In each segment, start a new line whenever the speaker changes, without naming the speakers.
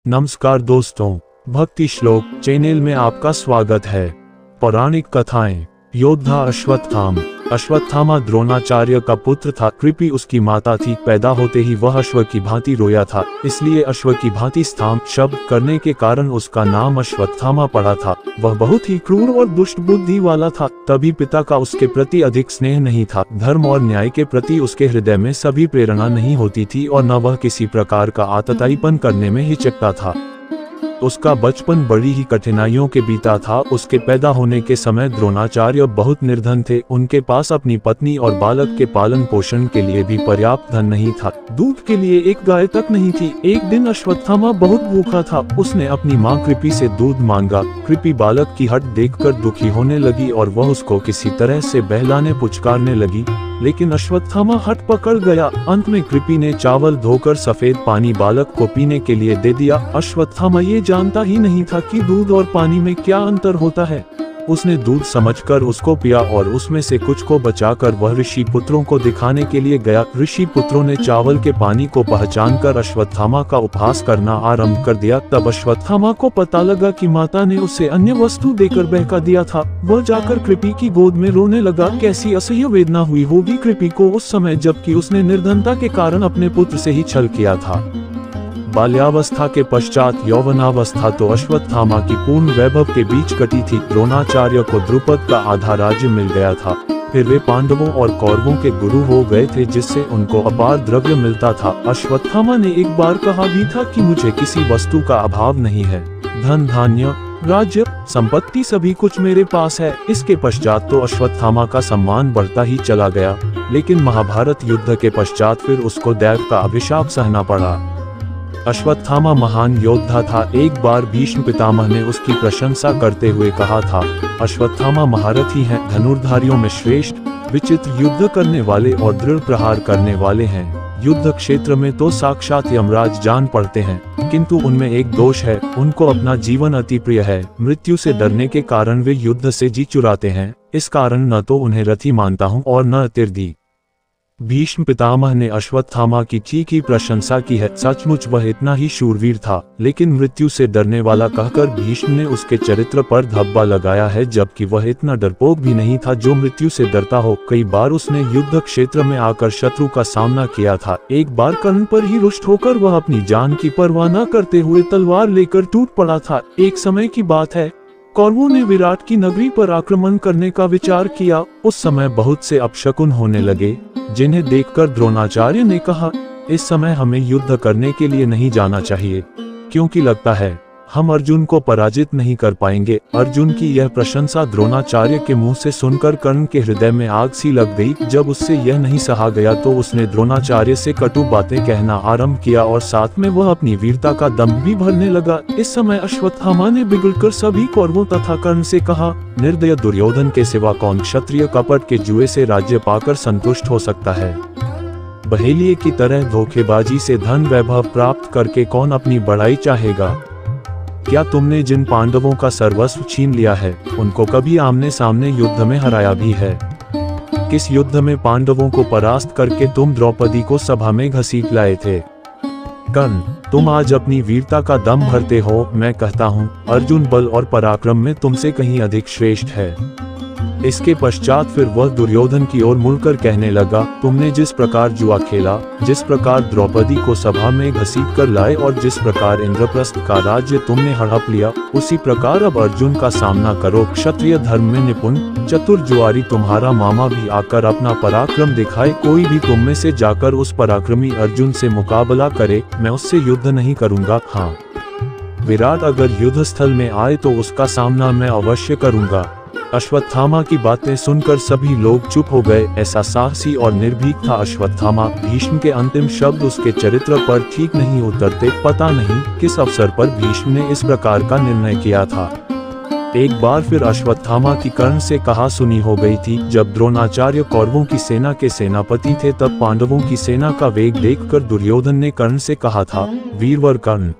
नमस्कार दोस्तों, भक्ति श्लोक चैनल में आपका स्वागत है। पौराणिक कथाएं। योद्धा अश्वत्थामा द्रोणाचार्य का पुत्र था। कृपि उसकी माता थी। पैदा होते ही वह अश्व की भांति रोया था, इसलिए अश्व की भांति स्थाम शब्द करने के कारण उसका नाम अश्वत्थामा पड़ा था। वह बहुत ही क्रूर और दुष्ट बुद्धि वाला था। तभी पिता का उसके प्रति अधिक स्नेह नहीं था। धर्म और न्याय के प्रति उसके हृदय में सभी प्रेरणा नहीं होती थी और न वह किसी प्रकार का आतताईपन करने में हिचकता था। उसका बचपन बड़ी ही कठिनाइयों के बीता था। उसके पैदा होने के समय द्रोणाचार्य बहुत निर्धन थे। उनके पास अपनी पत्नी और बालक के पालन पोषण के लिए भी पर्याप्त धन नहीं था। दूध के लिए एक गाय तक नहीं थी। एक दिन अश्वत्थामा बहुत भूखा था। उसने अपनी माँ कृपि से दूध मांगा। कृपि बालक की हट देखकर दुखी होने लगी और वह उसको किसी तरह से बहलाने पुचकारने लगी, लेकिन अश्वत्थामा हट पकड़ गया। अंत में कृपि ने चावल धोकर सफेद पानी बालक को पीने के लिए दे दिया। अश्वत्थामा ये जानता ही नहीं था कि दूध और पानी में क्या अंतर होता है। उसने दूध समझकर उसको पिया और उसमें से कुछ को बचाकर वह ऋषि पुत्रों को दिखाने के लिए गया। ऋषि पुत्रों ने चावल के पानी को पहचानकर अश्वत्थामा का उपहास करना आरंभ कर दिया। तब अश्वत्थामा को पता लगा कि माता ने उसे अन्य वस्तु देकर बहका दिया था। वह जाकर कृपि की गोद में रोने लगा। कैसी असह्य वेदना हुई होगी कृपि को उस समय, जबकि उसने निर्धनता के कारण अपने पुत्र से ही छल किया था। बाल्यावस्था के पश्चात यौवनावस्था तो अश्वत्थामा की पूर्ण वैभव के बीच कटी थी। द्रोणाचार्य को द्रुपद का आधा राज्य मिल गया था। फिर वे पांडवों और कौरवों के गुरु हो गए थे, जिससे उनको अपार द्रव्य मिलता था। अश्वत्थामा ने एक बार कहा भी था कि मुझे किसी वस्तु का अभाव नहीं है। धन धान्य राज्य संपत्ति सभी कुछ मेरे पास है। इसके पश्चात तो अश्वत्थामा का सम्मान बढ़ता ही चला गया, लेकिन महाभारत युद्ध के पश्चात फिर उसको दैव का अभिशाप सहना पड़ा। अश्वत्थामा महान योद्धा था। एक बार भीष्म पितामह ने उसकी प्रशंसा करते हुए कहा था, अश्वत्थामा महारथी हैं, धनुर्धारियों में श्रेष्ठ, विचित्र युद्ध करने वाले और दृढ़ प्रहार करने वाले हैं। युद्ध क्षेत्र में तो साक्षात यमराज जान पड़ते हैं, किंतु उनमें एक दोष है, उनको अपना जीवन अति प्रिय है। मृत्यु से डरने के कारण वे युद्ध से जी चुराते हैं। इस कारण न तो उन्हें रथी मानता हूँ और न तीर्थी। भीष्म पितामह ने अश्वत्थामा की प्रशंसा की है। सचमुच वह इतना ही शूरवीर था, लेकिन मृत्यु से डरने वाला कहकर भीष्म ने उसके चरित्र पर धब्बा लगाया है, जबकि वह इतना डरपोक भी नहीं था जो मृत्यु से डरता हो। कई बार उसने युद्ध क्षेत्र में आकर शत्रु का सामना किया था। एक बार कर्ण पर ही रुष्ट होकर वह अपनी जान की परवाह न करते हुए तलवार लेकर टूट पड़ा था। एक समय की बात है, कौरवों ने विराट की नगरी पर आक्रमण करने का विचार किया। उस समय बहुत से अपशकुन होने लगे, जिन्हें देखकर द्रोणाचार्य ने कहा, इस समय हमें युद्ध करने के लिए नहीं जाना चाहिए, क्योंकि लगता है हम अर्जुन को पराजित नहीं कर पाएंगे। अर्जुन की यह प्रशंसा द्रोणाचार्य के मुंह से सुनकर कर्ण के हृदय में आग सी लग गई। जब उससे यह नहीं सहा गया तो उसने द्रोणाचार्य से कटु बातें कहना आरंभ किया और साथ में वह अपनी वीरता का दम भी भरने लगा। इस समय अश्वत्थामा ने बिगड़कर सभी कौरवों तथा कर्ण से कहा, निर्दय दुर्योधन के सिवा कौन क्षत्रिय कपट के जुए से राज्य पाकर संतुष्ट हो सकता है? बहेलिये की तरह धोखेबाजी से धन वैभव प्राप्त करके कौन अपनी बड़ाई चाहेगा? क्या तुमने जिन पांडवों का सर्वस्व छीन लिया है, उनको कभी आमने सामने युद्ध में हराया भी है? किस युद्ध में पांडवों को परास्त करके तुम द्रौपदी को सभा में घसीट लाए थे? कर्ण, तुम आज अपनी वीरता का दम भरते हो। मैं कहता हूँ, अर्जुन बल और पराक्रम में तुमसे कहीं अधिक श्रेष्ठ है। इसके पश्चात फिर वह दुर्योधन की ओर मुड़कर कहने लगा, तुमने जिस प्रकार जुआ खेला, जिस प्रकार द्रौपदी को सभा में घसीट कर लाए और जिस प्रकार इंद्रप्रस्थ का राज्य तुमने हड़प लिया, उसी प्रकार अब अर्जुन का सामना करो। क्षत्रिय धर्म में निपुण चतुर जुआरी तुम्हारा मामा भी आकर अपना पराक्रम दिखाए। कोई भी तुम में से जाकर उस पराक्रमी अर्जुन से मुकाबला करे, मैं उससे युद्ध नहीं करूंगा। हाँ, विराट अगर युद्ध स्थल में आए तो उसका सामना मैं अवश्य करूंगा। अश्वत्थामा की बातें सुनकर सभी लोग चुप हो गए। ऐसा साहसी और निर्भीक था अश्वत्थामा। भीष्म के अंतिम शब्द उसके चरित्र पर ठीक नहीं उतरते। पता नहीं किस अवसर पर भीष्म ने इस प्रकार का निर्णय किया था। एक बार फिर अश्वत्थामा की कर्ण से कहा सुनी हो गई थी। जब द्रोणाचार्य कौरवों की सेना के सेनापति थे, तब पांडवों की सेना का वेग देखकर दुर्योधन ने कर्ण से कहा था, वीरवर कर्ण,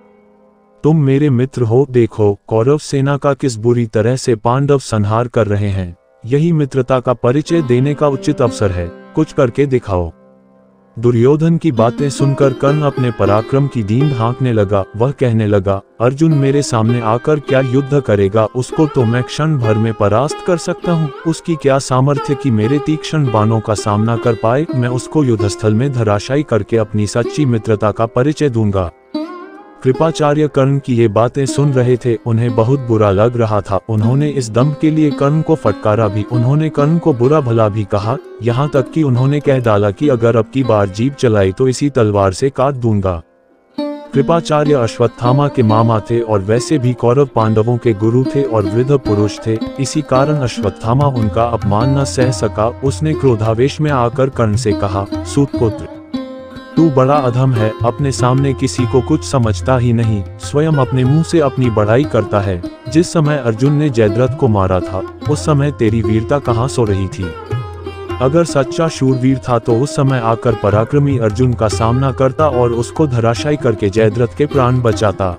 तुम मेरे मित्र हो। देखो कौरव सेना का किस बुरी तरह से पांडव संहार कर रहे हैं। यही मित्रता का परिचय देने का उचित अवसर है। कुछ करके दिखाओ। दुर्योधन की बातें सुनकर कर्ण अपने पराक्रम की दीन हाँकने लगा। वह कहने लगा, अर्जुन मेरे सामने आकर क्या युद्ध करेगा, उसको तो मैं क्षण भर में परास्त कर सकता हूँ। उसकी क्या सामर्थ्य कि मेरे तीक्ष्ण बाणों का सामना कर पाए। मैं उसको युद्धस्थल में धराशायी करके अपनी सच्ची मित्रता का परिचय दूंगा। कृपाचार्य कर्ण की ये बातें सुन रहे थे, उन्हें बहुत बुरा लग रहा था। उन्होंने इस दंभ के लिए कर्ण को फटकारा भी। उन्होंने कर्ण को बुरा भला भी कहा, यहाँ तक कि उन्होंने कह डाला कि अगर अब की बार जीभ चलाई तो इसी तलवार से काट दूंगा। कृपाचार्य अश्वत्थामा के मामा थे और वैसे भी कौरव पांडवों के गुरु थे और वृद्ध पुरुष थे। इसी कारण अश्वत्थामा उनका अपमान न सह सका। उसने क्रोधावेश में आकर कर्ण से कहा, सूतपुत्र तू बड़ा अधम है, अपने सामने किसी को कुछ समझता ही नहीं, स्वयं अपने मुंह से अपनी बड़ाई करता है। जिस समय अर्जुन ने जयद्रथ को मारा था उस समय तेरी वीरता कहाँ सो रही थी? अगर सच्चा शूरवीर था तो उस समय आकर पराक्रमी अर्जुन का सामना करता और उसको धराशायी करके जयद्रथ के प्राण बचाता।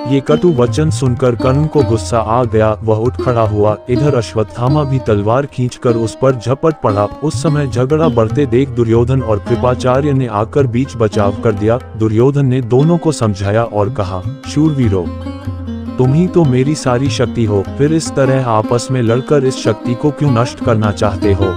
ये कटु वचन सुनकर कर्ण को गुस्सा आ गया। वह उठ खड़ा हुआ। इधर अश्वत्थामा भी तलवार खींचकर उस पर झपट पड़ा। उस समय झगड़ा बढ़ते देख दुर्योधन और कृपाचार्य ने आकर बीच बचाव कर दिया। दुर्योधन ने दोनों को समझाया और कहा, शूरवीरों, तुम ही तो मेरी सारी शक्ति हो, फिर इस तरह आपस में लड़कर इस शक्ति को क्यों नष्ट करना चाहते हो?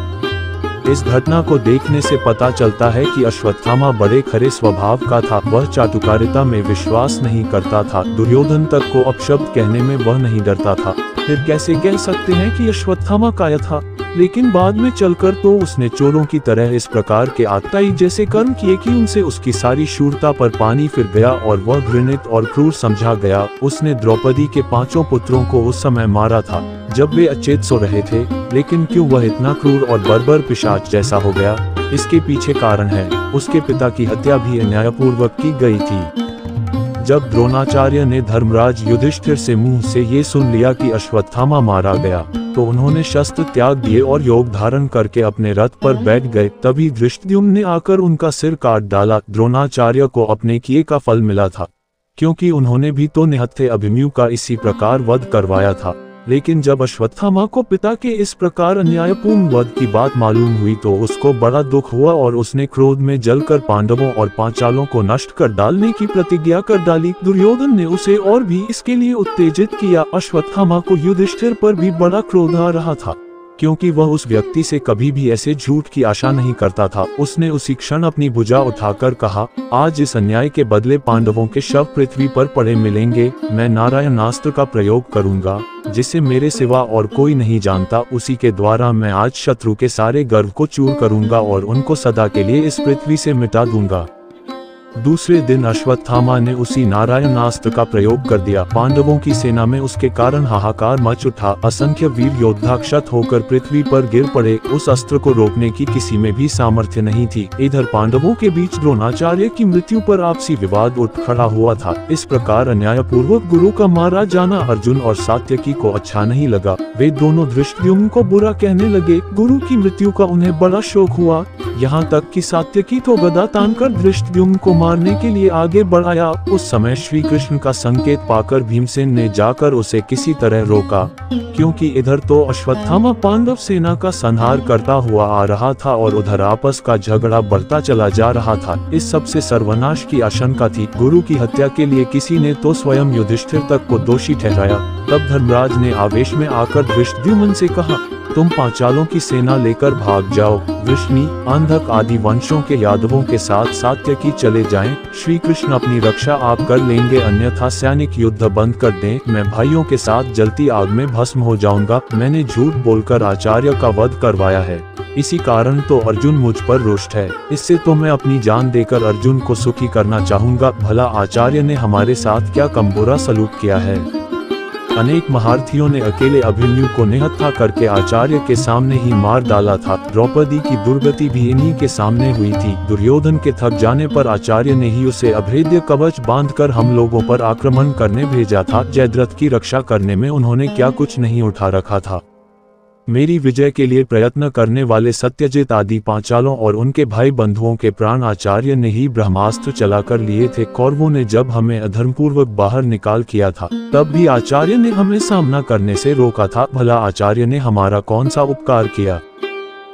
इस घटना को देखने से पता चलता है कि अश्वत्थामा बड़े खरे स्वभाव का था। वह चाटुकारिता में विश्वास नहीं करता था। दुर्योधन तक को अपशब्द कहने में वह नहीं डरता था। फिर कैसे कह सकते हैं कि अश्वत्थामा काया था? लेकिन बाद में चलकर तो उसने चोरों की तरह इस प्रकार के आतताई जैसे कर्म किए कि उनसे उसकी सारी शूरता पर पानी फिर गया और वह घृणित और क्रूर समझा गया। उसने द्रौपदी के 5 पुत्रों को उस समय मारा था जब वे अचेत सो रहे थे, लेकिन क्यों वह इतना क्रूर और बर्बर पिशाच जैसा हो गया? इसके पीछे कारण है, उसके पिता की हत्या भी अन्यायपूर्वक की गई थी। जब द्रोणाचार्य ने धर्मराज युधिष्ठिर से मुंह से ये सुन लिया कि अश्वत्थामा मारा गया तो उन्होंने शस्त्र त्याग दिए और योग धारण करके अपने रथ पर बैठ गए। तभी धृष्टद्युम्न ने आकर उनका सिर काट डाला। द्रोणाचार्य को अपने किए का फल मिला था, क्योंकि उन्होंने भी तो निहत्थे अभिमन्यु का इसी प्रकार वध करवाया था। लेकिन जब अश्वत्थामा को पिता के इस प्रकार अन्यायपूर्ण वध की बात मालूम हुई तो उसको बड़ा दुख हुआ और उसने क्रोध में जलकर पांडवों और पांचालों को नष्ट कर डालने की प्रतिज्ञा कर डाली। दुर्योधन ने उसे और भी इसके लिए उत्तेजित किया। अश्वत्थामा को युधिष्ठिर पर भी बड़ा क्रोध आ रहा था, क्योंकि वह उस व्यक्ति से कभी भी ऐसे झूठ की आशा नहीं करता था। उसने उसी क्षण अपनी भुजा उठाकर कहा, आज इस अन्याय के बदले पांडवों के शव पृथ्वी पर पड़े मिलेंगे। मैं नारायणास्त्र का प्रयोग करूंगा, जिसे मेरे सिवा और कोई नहीं जानता। उसी के द्वारा मैं आज शत्रु के सारे गर्व को चूर करूंगा और उनको सदा के लिए इस पृथ्वी से मिटा दूंगा। दूसरे दिन अश्वत्थामा ने उसी नारायणास्त्र का प्रयोग कर दिया। पांडवों की सेना में उसके कारण हाहाकार मच उठा। असंख्य वीर योद्धा क्षत होकर पृथ्वी पर गिर पड़े। उस अस्त्र को रोकने की किसी में भी सामर्थ्य नहीं थी। इधर पांडवों के बीच द्रोणाचार्य की मृत्यु पर आपसी विवाद उठ खड़ा हुआ था। इस प्रकार अन्यायपूर्वक गुरु का मारा जाना अर्जुन और सात्यकी को अच्छा नहीं लगा। वे दोनों धृष्टद्युम्न को बुरा कहने लगे। गुरु की मृत्यु का उन्हें बड़ा शोक हुआ, यहाँ तक कि सात्यकी तो गदा तानकर धृष्टद्युम्न को मारने के लिए आगे बढ़ाया। उस समय श्री कृष्ण का संकेत पाकर भीमसेन ने जाकर उसे किसी तरह रोका, क्योंकि इधर तो अश्वत्थामा पांडव सेना का संहार करता हुआ आ रहा था और उधर आपस का झगड़ा बढ़ता चला जा रहा था। इस सब से सर्वनाश की आशंका थी। गुरु की हत्या के लिए किसी ने तो स्वयं युधिष्ठिर तक को दोषी ठहराया। तब धर्मराज ने आवेश में आकर धृष्टद्युम्न से कहा, तुम पांचालों की सेना लेकर भाग जाओ। वृष्णि, अंधक आदि वंशों के यादवों के साथ सात्यकी चले जाएं। श्री कृष्ण अपनी रक्षा आप कर लेंगे, अन्यथा सैनिक युद्ध बंद कर दें। मैं भाइयों के साथ जलती आग में भस्म हो जाऊंगा। मैंने झूठ बोलकर आचार्य का वध करवाया है, इसी कारण तो अर्जुन मुझ पर रुष्ट है। इससे तो मैं अपनी जान देकर अर्जुन को सुखी करना चाहूंगा। भला आचार्य ने हमारे साथ क्या कम बुरा सलूक किया है? अनेक महारथियों ने अकेले अभिमन्यु को निहत्था करके आचार्य के सामने ही मार डाला था। द्रौपदी की दुर्गति भी इन्हीं के सामने हुई थी। दुर्योधन के थक जाने पर आचार्य ने ही उसे अभेद्य कवच बांधकर हम लोगों पर आक्रमण करने भेजा था। जयद्रथ की रक्षा करने में उन्होंने क्या कुछ नहीं उठा रखा था। मेरी विजय के लिए प्रयत्न करने वाले सत्यजित आदि पांचालों और उनके भाई बंधुओं के प्राण आचार्य ने ही ब्रह्मास्त्र चलाकर लिए थे। कौरवों ने जब हमें अधर्मपूर्वक बाहर निकाल किया था तब भी आचार्य ने हमें सामना करने से रोका था। भला आचार्य ने हमारा कौन सा उपकार किया?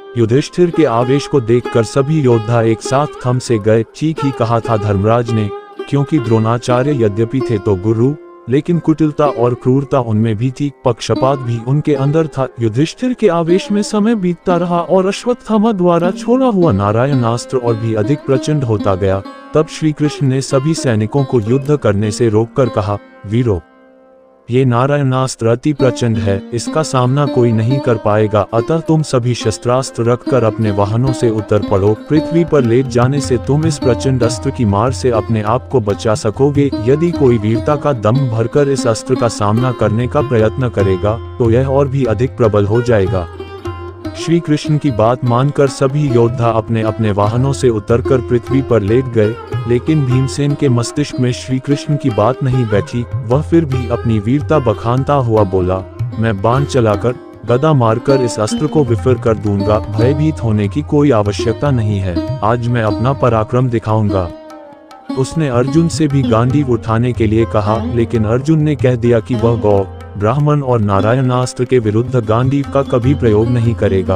युधिष्ठिर के आवेश को देखकर सभी योद्धा एक साथ थम से गए। ठीक ही कहा था धर्मराज ने, क्योंकि द्रोणाचार्य यद्यपि थे तो गुरु, लेकिन कुटिलता और क्रूरता उनमें भी थी, पक्षपात भी उनके अंदर था। युधिष्ठिर के आवेश में समय बीतता रहा और अश्वत्थामा द्वारा छोड़ा हुआ नारायणास्त्र और भी अधिक प्रचंड होता गया। तब श्री कृष्ण ने सभी सैनिकों को युद्ध करने से रोककर कहा, वीरों, ये नारायणास्त्र अति प्रचंड है, इसका सामना कोई नहीं कर पाएगा, अतः तुम सभी शस्त्रास्त्र रखकर अपने वाहनों से उतर पड़ो। पृथ्वी पर लेट जाने से तुम इस प्रचंड अस्त्र की मार से अपने आप को बचा सकोगे। यदि कोई वीरता का दम भरकर इस अस्त्र का सामना करने का प्रयत्न करेगा तो यह और भी अधिक प्रबल हो जाएगा। श्री कृष्ण की बात मानकर सभी योद्धा अपने अपने वाहनों से उतरकर पृथ्वी पर लेट गए, लेकिन भीमसेन के मस्तिष्क में श्री कृष्ण की बात नहीं बैठी। वह फिर भी अपनी वीरता बखानता हुआ बोला, मैं बाण चलाकर, गदा मारकर इस अस्त्र को विफल कर दूंगा, भयभीत होने की कोई आवश्यकता नहीं है, आज मैं अपना पराक्रम दिखाऊंगा। उसने अर्जुन से भी गांडीव उठाने के लिए कहा, लेकिन अर्जुन ने कह दिया कि वह गौ, ब्राह्मण और नारायणास्त्र के विरुद्ध गांडीव का कभी प्रयोग नहीं करेगा।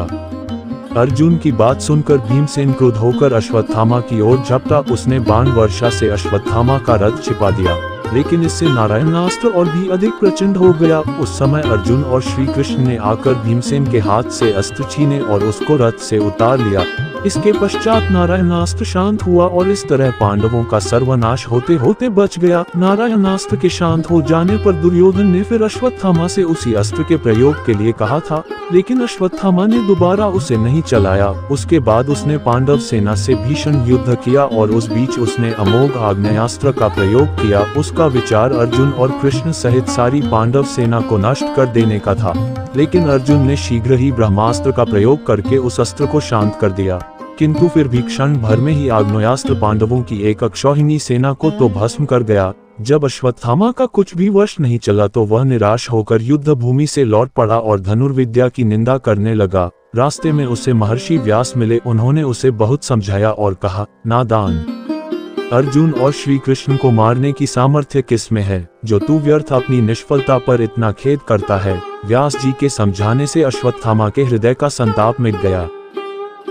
अर्जुन की बात सुनकर भीमसेन क्रुद्ध होकर अश्वत्थामा की ओर झपटा। उसने बाण वर्षा से अश्वत्थामा का रथ छिपा दिया, लेकिन इससे नारायणास्त्र और भी अधिक प्रचंड हो गया। उस समय अर्जुन और श्री कृष्ण ने आकर भीमसेन के हाथ से अस्त्र छीने और उसको रथ से उतार लिया। इसके पश्चात नारायणास्त्र शांत हुआ और इस तरह पांडवों का सर्वनाश होते होते बच गया। नारायणास्त्र के शांत हो जाने पर दुर्योधन ने फिर अश्वत्थामा से उसी अस्त्र के प्रयोग के लिए कहा था, लेकिन अश्वत्थामा ने दोबारा उसे नहीं चलाया। उसके बाद उसने पांडव सेना से भीषण युद्ध किया और उस बीच उसने अमोघ आग्नेयास्त्र का प्रयोग किया। उसका विचार अर्जुन और कृष्ण सहित सारी पांडव सेना को नष्ट कर देने का था, लेकिन अर्जुन ने शीघ्र ही ब्रह्मास्त्र का प्रयोग करके उस अस्त्र को शांत कर दिया। किंतु फिर भी क्षण भर में ही आग्नेयास्त्र पांडवों की एक अक्षौहिणी सेना को तो भस्म कर गया। जब अश्वत्थामा का कुछ भी वश नहीं चला तो वह निराश होकर युद्ध भूमि से लौट पड़ा और धनुर्विद्या की निंदा करने लगा। रास्ते में उसे महर्षि व्यास मिले। उन्होंने उसे बहुत समझाया और कहा, नादान, अर्जुन और श्री कृष्ण को मारने की सामर्थ्य किसमें है, जो तू व्यर्थ अपनी निष्फलता पर इतना खेद करता है। व्यास जी के समझाने से अश्वत्थामा के हृदय का संताप मिट गया।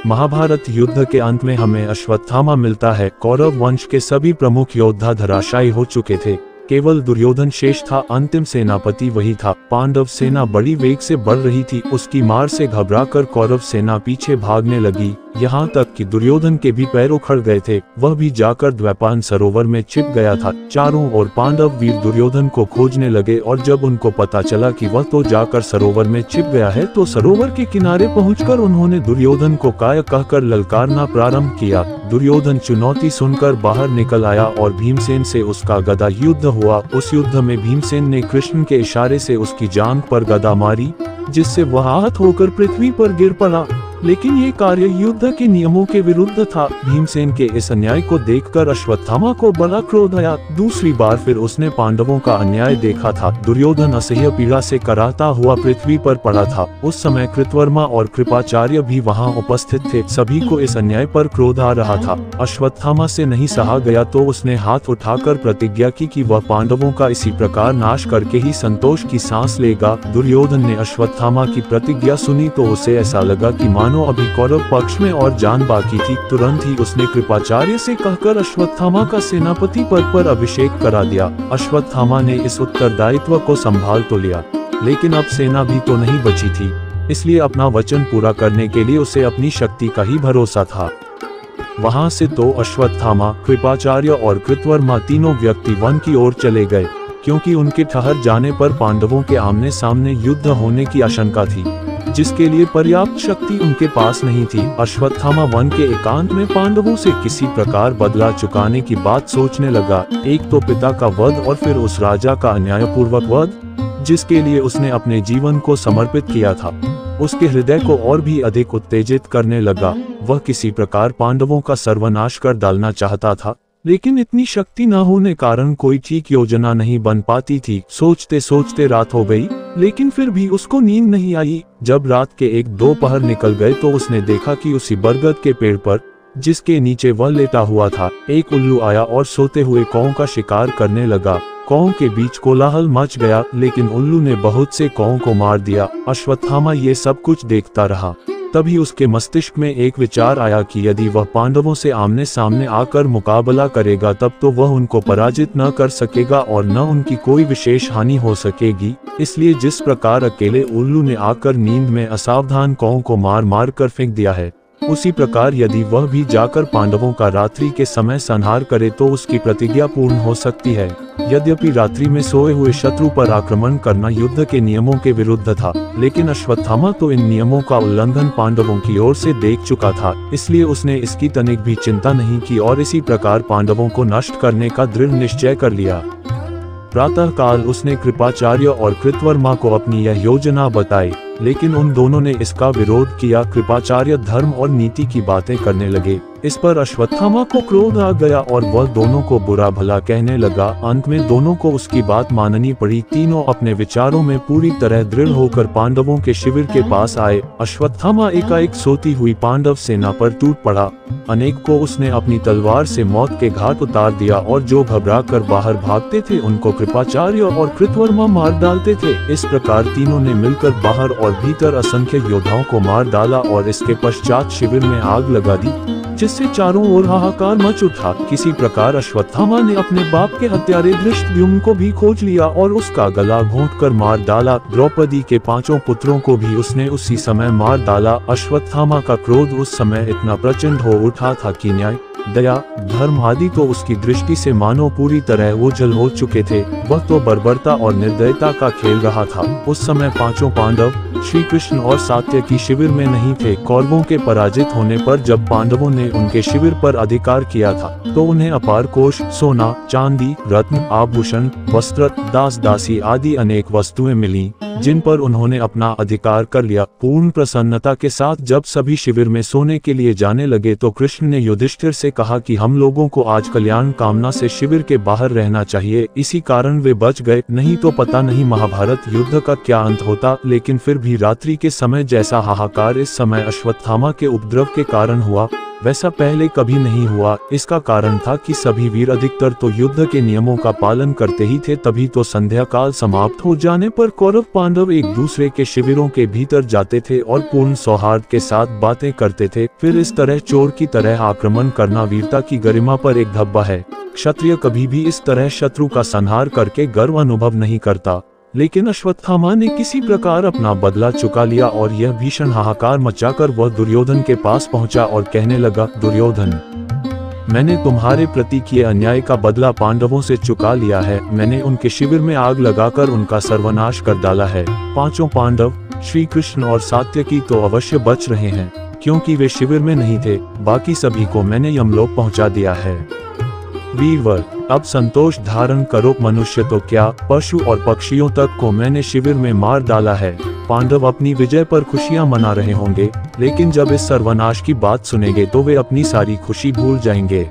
महाभारत युद्ध के अंत में हमें अश्वत्थामा मिलता है। कौरव वंश के सभी प्रमुख योद्धा धराशायी हो चुके थे, केवल दुर्योधन शेष था। अंतिम सेनापति वही था। पांडव सेना बड़ी वेग से बढ़ रही थी। उसकी मार से घबराकर कौरव सेना पीछे भागने लगी, यहाँ तक कि दुर्योधन के भी पैर उखड़ गए थे। वह भी जाकर द्वैपायन सरोवर में छिप गया था। चारों ओर पांडव वीर दुर्योधन को खोजने लगे और जब उनको पता चला कि वह तो जाकर सरोवर में छिप गया है तो सरोवर के किनारे पहुंचकर उन्होंने दुर्योधन को काय कहकर ललकारना प्रारंभ किया। दुर्योधन चुनौती सुनकर बाहर निकल आया और भीमसेन से उसका गदा युद्ध हुआ। उस युद्ध में भीमसेन ने कृष्ण के इशारे से उसकी जांघ पर गदा मारी, जिससे वह आहत होकर पृथ्वी पर गिर पड़ा, लेकिन ये कार्य युद्ध के नियमों के विरुद्ध था। भीमसेन के इस अन्याय को देखकर अश्वत्थामा को बड़ा क्रोध आया। दूसरी बार फिर उसने पांडवों का अन्याय देखा था। दुर्योधन असह्य पीड़ा से कराहता हुआ पृथ्वी पर पड़ा था। उस समय कृतवर्मा और कृपाचार्य भी वहां उपस्थित थे। सभी को इस अन्याय पर क्रोध आ रहा था। अश्वत्थामा से नहीं सहा गया तो उसने हाथ उठाकर प्रतिज्ञा की कि वह पांडवों का इसी प्रकार नाश करके ही संतोष की सांस लेगा। दुर्योधन ने अश्वत्थामा की प्रतिज्ञा सुनी तो उसे ऐसा लगा कि मानो अभी कौरव पक्ष में और जान बाकी थी। तुरंत ही उसने कृपाचार्य से कहकर अश्वत्थामा का सेनापति पद पर अभिषेक करा दिया। अश्वत्थामा ने इस उत्तरदायित्व को संभाल तो लिया, लेकिन अब सेना भी तो नहीं बची थी, इसलिए अपना वचन पूरा करने के लिए उसे अपनी शक्ति का ही भरोसा था। वहां से तो अश्वत्थामा, कृपाचार्य और कृतवर्मा तीनों व्यक्ति वन की ओर चले गए, क्योंकि उनके ठहर जाने पर पांडवों के आमने सामने युद्ध होने की आशंका थी, जिसके लिए पर्याप्त शक्ति उनके पास नहीं थी। अश्वत्थामा वन के एकांत में पांडवों से किसी प्रकार बदला चुकाने की बात सोचने लगा। एक तो पिता का वध और फिर उस राजा का अन्यायपूर्वक वध, जिसके लिए उसने अपने जीवन को समर्पित किया था, उसके हृदय को और भी अधिक उत्तेजित करने लगा। वह किसी प्रकार पांडवों का सर्वनाश कर डालना चाहता था, लेकिन इतनी शक्ति न होने कारण कोई ठीक योजना नहीं बन पाती थी। सोचते सोचते रात हो गई, लेकिन फिर भी उसको नींद नहीं आई। जब रात के 1-2 पहर निकल गए तो उसने देखा कि उसी बरगद के पेड़ पर, जिसके नीचे वह लेटा हुआ था, एक उल्लू आया और सोते हुए कौओं का शिकार करने लगा। कौओं के बीच कोलाहल मच गया, लेकिन उल्लू ने बहुत से कौओं को मार दिया। अश्वत्थामा ये सब कुछ देखता रहा। तभी उसके मस्तिष्क में एक विचार आया कि यदि वह पांडवों से आमने सामने आकर मुकाबला करेगा तब तो वह उनको पराजित न कर सकेगा और न उनकी कोई विशेष हानि हो सकेगी। इसलिए जिस प्रकार अकेले उल्लू ने आकर नींद में असावधान कौओं को मार मार कर फेंक दिया है, उसी प्रकार यदि वह भी जाकर पांडवों का रात्रि के समय संहार करे तो उसकी प्रतिज्ञा पूर्ण हो सकती है। यद्यपि रात्रि में सोए हुए शत्रु पर आक्रमण करना युद्ध के नियमों के विरुद्ध था, लेकिन अश्वत्थामा तो इन नियमों का उल्लंघन पांडवों की ओर से देख चुका था, इसलिए उसने इसकी तनिक भी चिंता नहीं की और इसी प्रकार पांडवों को नष्ट करने का दृढ़ निश्चय कर लिया। प्रातः काल उसने कृपाचार्य और कृतवर्मा को अपनी यह योजना बताई, लेकिन उन दोनों ने इसका विरोध किया। कृपाचार्य धर्म और नीति की बातें करने लगे। इस पर अश्वत्थामा को क्रोध आ गया और वह दोनों को बुरा भला कहने लगा। अंत में दोनों को उसकी बात माननी पड़ी। तीनों अपने विचारों में पूरी तरह दृढ़ होकर पांडवों के शिविर के पास आए। अश्वत्थामा एकाएक सोती हुई पांडव सेना पर टूट पड़ा। अनेक को उसने अपनी तलवार से मौत के घाट उतार दिया और जो घबरा कर बाहर भागते थे उनको कृपाचार्य और कृतवर्मा मार डालते थे। इस प्रकार तीनों ने मिलकर बाहर और भीतर असंख्य योद्धाओं को मार डाला और इसके पश्चात शिविर में आग लगा दी, जिससे चारों ओर हाहाकार मच उठा। किसी प्रकार अश्वत्थामा ने अपने बाप के हत्यारे धृष्टद्युम्न को भी खोज लिया और उसका गला घोंटकर मार डाला। द्रौपदी के 5 पुत्रों को भी उसने उसी समय मार डाला। अश्वत्थामा का क्रोध उस समय इतना प्रचंड हो उठा था कि न्याय, दया, धर्म आदि तो उसकी दृष्टि से मानो पूरी तरह ओझल हो चुके थे। वह तो बर्बरता और निर्दयता का खेल रहा था। उस समय 5 पांडव श्री कृष्ण और सात्यकी शिविर में नहीं थे। कौरवों के पराजित होने पर जब पांडवों ने उनके शिविर पर अधिकार किया था तो उन्हें अपार कोष, सोना, चांदी, रत्न, आभूषण, वस्त्र, दास दासी आदि अनेक वस्तुएं मिली, जिन पर उन्होंने अपना अधिकार कर लिया। पूर्ण प्रसन्नता के साथ जब सभी शिविर में सोने के लिए जाने लगे तो कृष्ण ने युधिष्ठिर से कहा कि हम लोगों को आज कल्याण कामना से शिविर के बाहर रहना चाहिए। इसी कारण वे बच गए, नहीं तो पता नहीं महाभारत युद्ध का क्या अंत होता। लेकिन फिर भी रात्रि के समय जैसा हाहाकार इस समय अश्वत्थामा के उपद्रव के कारण हुआ, वैसा पहले कभी नहीं हुआ। इसका कारण था कि सभी वीर अधिकतर तो युद्ध के नियमों का पालन करते ही थे। तभी तो संध्या काल समाप्त हो जाने पर कौरव पांडव एक दूसरे के शिविरों के भीतर जाते थे और पूर्ण सौहार्द के साथ बातें करते थे। फिर इस तरह चोर की तरह आक्रमण करना वीरता की गरिमा पर एक धब्बा है। क्षत्रिय कभी भी इस तरह शत्रु का संहार करके गर्व अनुभव नहीं करता। लेकिन अश्वत्थामा ने किसी प्रकार अपना बदला चुका लिया और यह भीषण हाहाकार मचाकर वह दुर्योधन के पास पहुंचा और कहने लगा, दुर्योधन, मैंने तुम्हारे प्रति किए अन्याय का बदला पांडवों से चुका लिया है। मैंने उनके शिविर में आग लगाकर उनका सर्वनाश कर डाला है। 5 पांडव श्री कृष्ण और सात्यकी तो अवश्य बच रहे हैं, क्योंकि वे शिविर में नहीं थे। बाकी सभी को मैंने यमलोक पहुंचा दिया है। वीरवर, अब संतोष धारण करो। मनुष्य तो क्या, पशु और पक्षियों तक को मैंने शिविर में मार डाला है। पांडव अपनी विजय पर खुशियां मना रहे होंगे, लेकिन जब इस सर्वनाश की बात सुनेंगे तो वे अपनी सारी खुशी भूल जाएंगे।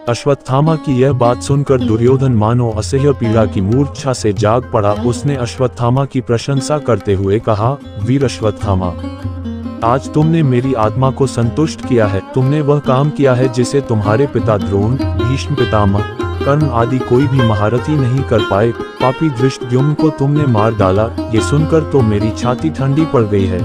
अश्वत्थामा की यह बात सुनकर दुर्योधन मानो असह्य पीड़ा की मूर्छा से जाग पड़ा। उसने अश्वत्थामा की प्रशंसा करते हुए कहा, वीर अश्वत्थामा, आज तुमने मेरी आत्मा को संतुष्ट किया है। तुमने वह काम किया है जिसे तुम्हारे पिता द्रोण, भीष्म पितामह, कर्ण आदि कोई भी महारथी नहीं कर पाए। पापी धृष्टद्युम्न को तुमने मार डाला। ये सुनकर तो मेरी छाती ठंडी पड़ गई है,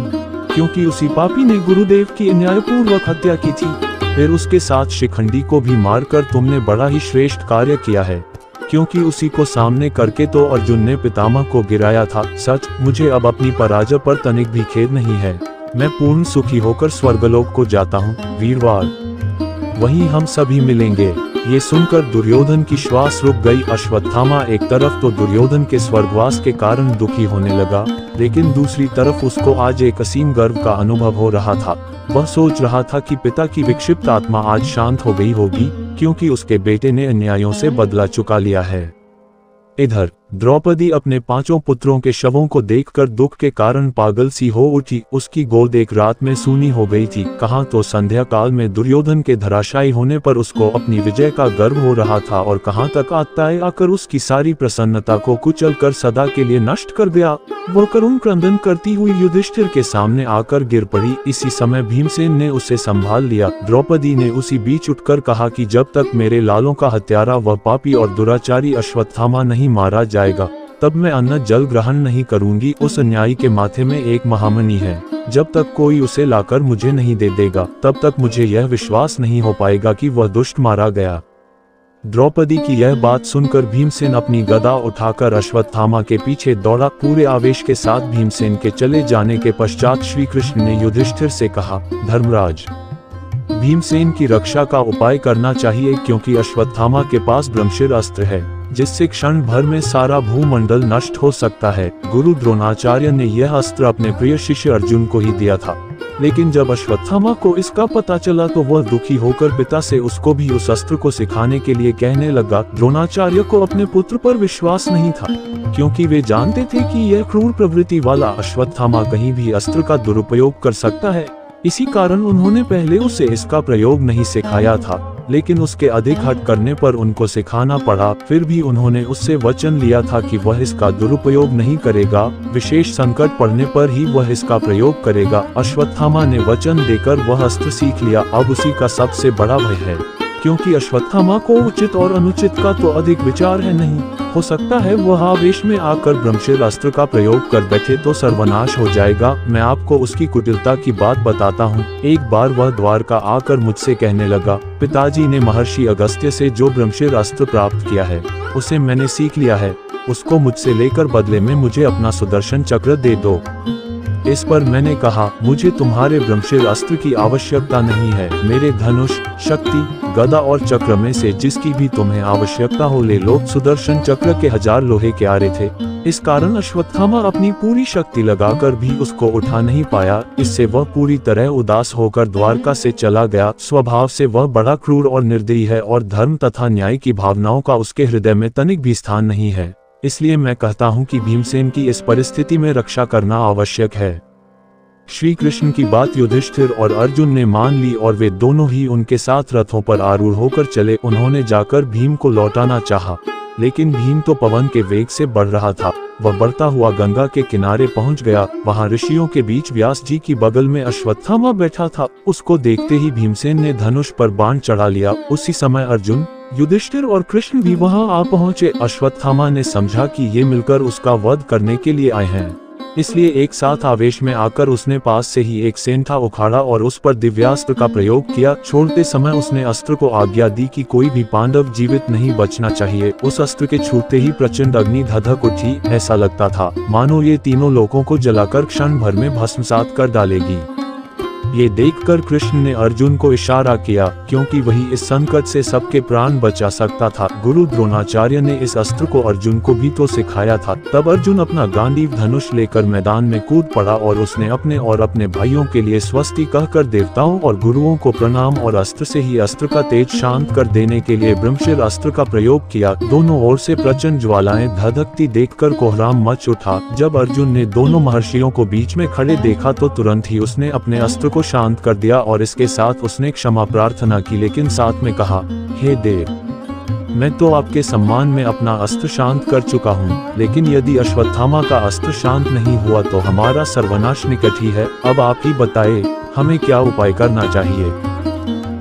क्योंकि उसी पापी ने गुरुदेव की अन्यायपूर्वक हत्या की थी। फिर उसके साथ शिखंडी को भी मारकर तुमने बड़ा ही श्रेष्ठ कार्य किया है, क्योंकि उसी को सामने करके तो अर्जुन ने पितामह को गिराया था। सच, मुझे अब अपनी पराजय पर तनिक भी खेद नहीं है। मैं पूर्ण सुखी होकर स्वर्गलोक को जाता हूँ। वीरवार, वहीं हम सभी मिलेंगे। ये सुनकर दुर्योधन की श्वास रुक गई। अश्वत्थामा एक तरफ तो दुर्योधन के स्वर्गवास के कारण दुखी होने लगा, लेकिन दूसरी तरफ उसको आज एक असीम गर्व का अनुभव हो रहा था। वह सोच रहा था कि पिता की विक्षिप्त आत्मा आज शांत हो गई होगी, क्योंकि उसके बेटे ने अन्यायों से बदला चुका लिया है। इधर द्रौपदी अपने 5 पुत्रों के शवों को देखकर दुख के कारण पागल सी हो उठी। उसकी गोद एक रात में सूनी हो गई थी। कहाँ तो संध्या काल में दुर्योधन के धराशायी होने पर उसको अपनी विजय का गर्व हो रहा था, और कहाँ तक आत्ताएं आकर उसकी सारी प्रसन्नता को कुचल कर सदा के लिए नष्ट कर दिया। वह करुण क्रंदन करती हुई युधिष्ठिर के सामने आकर गिर पड़ी। इसी समय भीमसेन ने उसे संभाल लिया। द्रौपदी ने उसी बीच उठकर कहा कि जब तक मेरे लालों का हत्यारा वह पापी और दुराचारी अश्वत्थामा नहीं मारा जाएगा, तब मैं अन्न जल ग्रहण नहीं करूंगी। उस अन्यायी के माथे में एक महामणि है, जब तक कोई उसे लाकर मुझे नहीं दे देगा तब तक मुझे यह विश्वास नहीं हो पाएगा कि वह दुष्ट मारा गया। द्रौपदी की यह बात सुनकर भीमसेन अपनी गदा उठाकर अश्वत्थामा के पीछे दौड़ा। पूरे आवेश के साथ भीमसेन के चले जाने के पश्चात श्री कृष्ण ने युधिष्ठिर से कहा, धर्मराज, भीमसेन की रक्षा का उपाय करना चाहिए, क्योंकि अश्वत्थामा के पास ब्रह्मशिर अस्त्र है जिससे क्षण भर में सारा भूमंडल नष्ट हो सकता है। गुरु द्रोणाचार्य ने यह अस्त्र अपने प्रिय शिष्य अर्जुन को ही दिया था, लेकिन जब अश्वत्थामा को इसका पता चला तो वह दुखी होकर पिता से उसको भी उस अस्त्र को सिखाने के लिए कहने लगा। द्रोणाचार्य को अपने पुत्र पर विश्वास नहीं था, क्योंकि वे जानते थे कि यह क्रूर प्रवृत्ति वाला अश्वत्थामा कहीं भी अस्त्र का दुरुपयोग कर सकता है। इसी कारण उन्होंने पहले उसे इसका प्रयोग नहीं सिखाया था, लेकिन उसके अधिक हट करने पर उनको सिखाना पड़ा। फिर भी उन्होंने उससे वचन लिया था कि वह इसका दुरुपयोग नहीं करेगा, विशेष संकट पड़ने पर ही वह इसका प्रयोग करेगा। अश्वत्थामा ने वचन देकर वह अस्त्र सीख लिया। अब उसी का सबसे बड़ा भय है, क्योंकि अश्वत्थामा को उचित और अनुचित का तो अधिक विचार है नहीं। हो सकता है वह आवेश में आकर ब्रह्मशिर अस्त्र का प्रयोग कर बैठे तो सर्वनाश हो जाएगा। मैं आपको उसकी कुटिलता की बात बताता हूँ। एक बार वह द्वारका आकर मुझसे कहने लगा, पिताजी ने महर्षि अगस्त्य से जो ब्रह्मशिर अस्त्र प्राप्त किया है उसे मैंने सीख लिया है, उसको मुझसे लेकर बदले में मुझे अपना सुदर्शन चक्र दे दो। इस पर मैंने कहा, मुझे तुम्हारे ब्रह्मशिर अस्त्र की आवश्यकता नहीं है, मेरे धनुष, शक्ति, गदा और चक्र में से जिसकी भी तुम्हें आवश्यकता हो ले लो। सुदर्शन चक्र के 1000 लोहे के आरे थे, इस कारण अश्वत्थामा अपनी पूरी शक्ति लगाकर भी उसको उठा नहीं पाया। इससे वह पूरी तरह उदास होकर द्वारका से चला गया। स्वभाव से वह बड़ा क्रूर और निर्दयी है और धर्म तथा न्याय की भावनाओं का उसके हृदय में तनिक भी स्थान नहीं है। इसलिए मैं कहता हूँ कि भीमसेन की इस परिस्थिति में रक्षा करना आवश्यक है। श्री कृष्ण की बात युधिष्ठिर और अर्जुन ने मान ली और वे दोनों ही उनके साथ रथों पर आरूढ़ होकर चले। उन्होंने जाकर भीम को लौटाना चाहा, लेकिन भीम तो पवन के वेग से बढ़ रहा था। वह बढ़ता हुआ गंगा के किनारे पहुंच गया। वहां ऋषियों के बीच व्यास जी की बगल में अश्वत्थामा बैठा था। उसको देखते ही भीमसेन ने धनुष पर बाण चढ़ा लिया। उसी समय अर्जुन, युधिष्ठिर और कृष्ण भी वहां आ पहुंचे। अश्वत्थामा ने समझा कि ये मिलकर उसका वध करने के लिए आए हैं, इसलिए एक साथ आवेश में आकर उसने पास से ही एक सेंठा उखाड़ा और उस पर दिव्यास्त्र का प्रयोग किया। छोड़ते समय उसने अस्त्र को आज्ञा दी कि कोई भी पांडव जीवित नहीं बचना चाहिए। उस अस्त्र के छूटते ही प्रचंड अग्नि धधक उठी। ऐसा लगता था मानो ये तीनों लोगों को जलाकर क्षण भर में भस्मसात कर डालेगी। ये देखकर कृष्ण ने अर्जुन को इशारा किया, क्योंकि वही इस संकट से सबके प्राण बचा सकता था। गुरु द्रोणाचार्य ने इस अस्त्र को अर्जुन को भी तो सिखाया था। तब अर्जुन अपना गांडीव धनुष लेकर मैदान में कूद पड़ा और उसने अपने और अपने भाइयों के लिए स्वस्ति कहकर देवताओं और गुरुओं को प्रणाम और अस्त्र से ही अस्त्र का तेज शांत कर देने के लिए ब्रह्मशिर अस्त्र का प्रयोग किया। दोनों ओर से प्रचंड ज्वालाएं धधकती देखकर कोहराम मच उठा। जब अर्जुन ने दोनों महर्षियों को बीच में खड़े देखा तो तुरंत ही उसने अपने अस्त्र को शांत कर दिया और इसके साथ उसने क्षमा प्रार्थना की, लेकिन साथ में कहा, हे देव, मैं तो आपके सम्मान में अपना अस्त्र शांत कर चुका हूँ, लेकिन यदि अश्वत्थामा का अस्त्र शांत नहीं हुआ तो हमारा सर्वनाश निकट ही है। अब आप ही बताए हमें क्या उपाय करना चाहिए।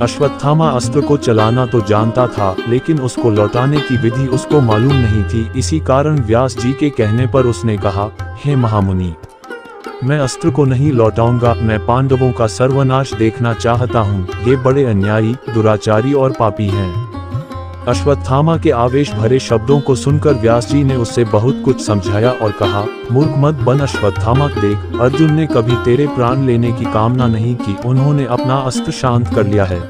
अश्वत्थामा अस्त्र को चलाना तो जानता था, लेकिन उसको लौटाने की विधि उसको मालूम नहीं थी। इसी कारण व्यास जी के कहने पर उसने कहा, हे महामुनि, मैं अस्त्र को नहीं लौटाऊंगा। मैं पांडवों का सर्वनाश देखना चाहता हूँ। ये बड़े अन्यायी, दुराचारी और पापी हैं। अश्वत्थामा के आवेश भरे शब्दों को सुनकर व्यास जी ने उससे बहुत कुछ समझाया और कहा, मूर्ख मत बन अश्वत्थामा, देख अर्जुन ने कभी तेरे प्राण लेने की कामना नहीं की। उन्होंने अपना अस्त्र शांत कर लिया है,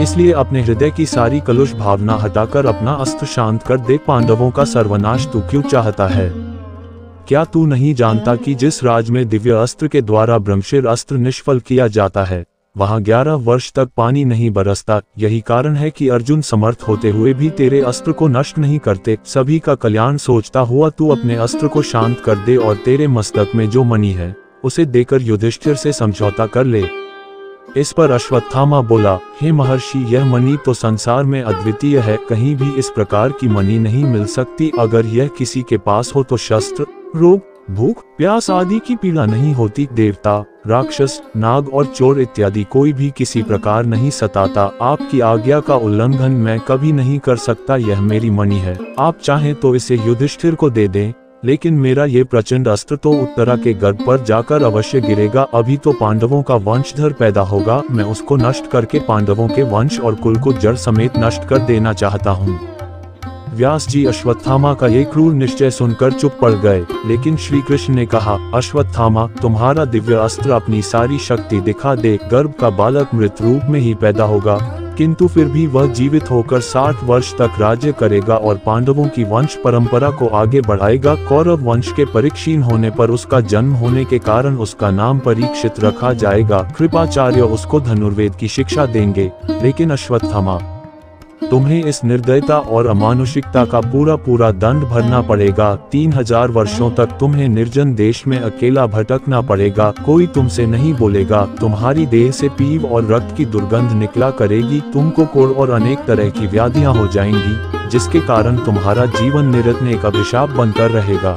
इसलिए अपने हृदय की सारी कलुष भावना हटाकर अपना अस्त्र शांत कर दे। पांडवों का सर्वनाश तू क्यों चाहता है? क्या तू नहीं जानता कि जिस राज में दिव्य अस्त्र के द्वारा ब्रह्मशिर अस्त्र निष्फल किया जाता है, वहां 11 वर्ष तक पानी नहीं बरसता। यही कारण है कि अर्जुन समर्थ होते हुए भी तेरे अस्त्र को नष्ट नहीं करते। सभी का कल्याण सोचता हुआ तू अपने अस्त्र को शांत कर दे और तेरे मस्तक में जो मणि है उसे देकर युधिष्ठिर से समझौता कर ले। इस पर अश्वत्थामा बोला, हे महर्षि, यह मणि तो संसार में अद्वितीय है, कहीं भी इस प्रकार की मणि नहीं मिल सकती। अगर यह किसी के पास हो तो शस्त्र, रोग, भूख, प्यास आदि की पीड़ा नहीं होती। देवता, राक्षस, नाग और चोर इत्यादि कोई भी किसी प्रकार नहीं सताता। आपकी आज्ञा का उल्लंघन मैं कभी नहीं कर सकता। यह मेरी मणि है, आप चाहें तो इसे युधिष्ठिर को दे दें, लेकिन मेरा ये प्रचंड अस्त्र तो उत्तरा के गर्भ पर जाकर अवश्य गिरेगा। अभी तो पांडवों का वंशधर पैदा होगा, मैं उसको नष्ट करके पांडवों के वंश और कुल को जड़ समेत नष्ट कर देना चाहता हूँ। व्यास जी अश्वत्थामा का ये क्रूर निश्चय सुनकर चुप पड़ गए, लेकिन श्री कृष्ण ने कहा, अश्वत्थामा, तुम्हारा दिव्य अस्त्र अपनी सारी शक्ति दिखा दे। गर्भ का बालक मृत रूप में ही पैदा होगा, किंतु फिर भी वह जीवित होकर 60 वर्ष तक राज्य करेगा और पांडवों की वंश परंपरा को आगे बढ़ाएगा। कौरव वंश के परिक्षीण होने पर उसका जन्म होने के कारण उसका नाम परीक्षित रखा जाएगा। कृपाचार्य उसको धनुर्वेद की शिक्षा देंगे। लेकिन अश्वत्थामा, तुम्हें इस निर्दयता और अमानुषिकता का पूरा दंड भरना पड़ेगा। 3000 वर्षों तक तुम्हें निर्जन देश में अकेला भटकना पड़ेगा। कोई तुमसे नहीं बोलेगा। तुम्हारी देह से पीव और रक्त की दुर्गंध निकला करेगी। तुमको कोढ़ और अनेक तरह की व्याधियां हो जाएंगी, जिसके कारण तुम्हारा जीवन निरंतर एक अभिशाप बनकर रहेगा।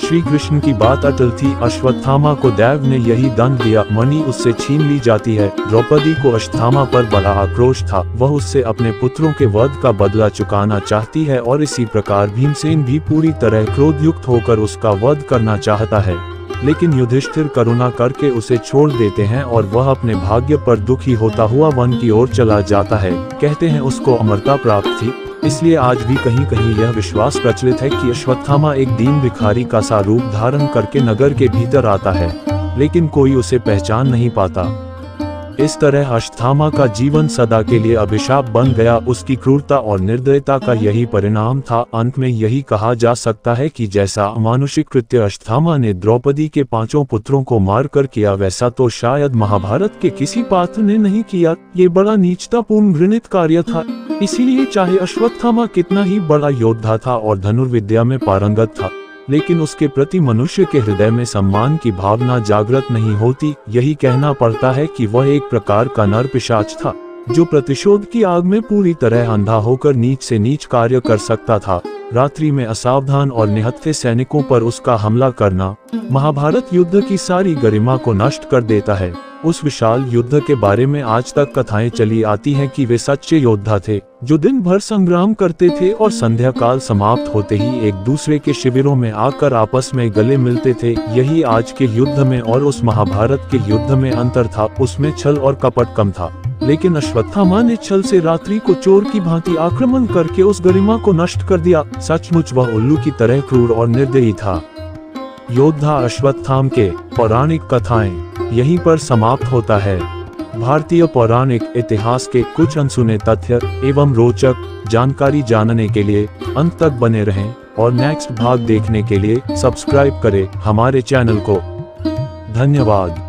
श्री कृष्ण की बात अटल थी। अश्वत्थामा को दैव ने यही दंड दिया। मणि उससे छीन ली जाती है। द्रौपदी को अश्वत्थामा पर बड़ा आक्रोश था। वह उससे अपने पुत्रों के वध का बदला चुकाना चाहती है और इसी प्रकार भीमसेन भी पूरी तरह क्रोधयुक्त होकर उसका वध करना चाहता है। लेकिन युधिष्ठिर करुणा करके उसे छोड़ देते हैं और वह अपने भाग्य पर दुखी होता हुआ वन की ओर चला जाता है। कहते हैं उसको अमरता प्राप्त थी, इसलिए आज भी कहीं कहीं यह विश्वास प्रचलित है कि अश्वत्थामा एक दीन भिखारी का सा रूप धारण करके नगर के भीतर आता है, लेकिन कोई उसे पहचान नहीं पाता। इस तरह अश्वत्थामा का जीवन सदा के लिए अभिशाप बन गया। उसकी क्रूरता और निर्दयता का यही परिणाम था। अंत में यही कहा जा सकता है कि जैसा अमानुषिक कृत्य अश्वत्थामा ने द्रौपदी के 5 पुत्रों को मारकर किया, वैसा तो शायद महाभारत के किसी पात्र ने नहीं किया। ये बड़ा नीचतापूर्ण घृणित कार्य था। इसीलिए चाहे अश्वत्थामा कितना ही बड़ा योद्धा था और धनुर्विद्या में पारंगत था, लेकिन उसके प्रति मनुष्य के हृदय में सम्मान की भावना जागृत नहीं होती। यही कहना पड़ता है कि वह एक प्रकार का नर पिशाच था, जो प्रतिशोध की आग में पूरी तरह अंधा होकर नीच से नीच कार्य कर सकता था। रात्रि में असावधान और निहत्थे सैनिकों पर उसका हमला करना महाभारत युद्ध की सारी गरिमा को नष्ट कर देता है। उस विशाल युद्ध के बारे में आज तक कथाएं चली आती हैं कि वे सच्चे योद्धा थे, जो दिन भर संग्राम करते थे और संध्या काल समाप्त होते ही एक दूसरे के शिविरों में आकर आपस में गले मिलते थे। यही आज के युद्ध में और उस महाभारत के युद्ध में अंतर था। उसमें छल और कपट कम था, लेकिन अश्वत्थामा ने छल से रात्रि को चोर की भांति आक्रमण करके उस गरिमा को नष्ट कर दिया। सचमुच वह उल्लू की तरह क्रूर और निर्दयी था। योद्धा अश्वत्थामा के पौराणिक कथाएं यहीं पर समाप्त होता है। भारतीय पौराणिक इतिहास के कुछ अनसुने तथ्य एवं रोचक जानकारी जानने के लिए अंत तक बने रहें और नेक्स्ट भाग देखने के लिए सब्सक्राइब करें हमारे चैनल को। धन्यवाद।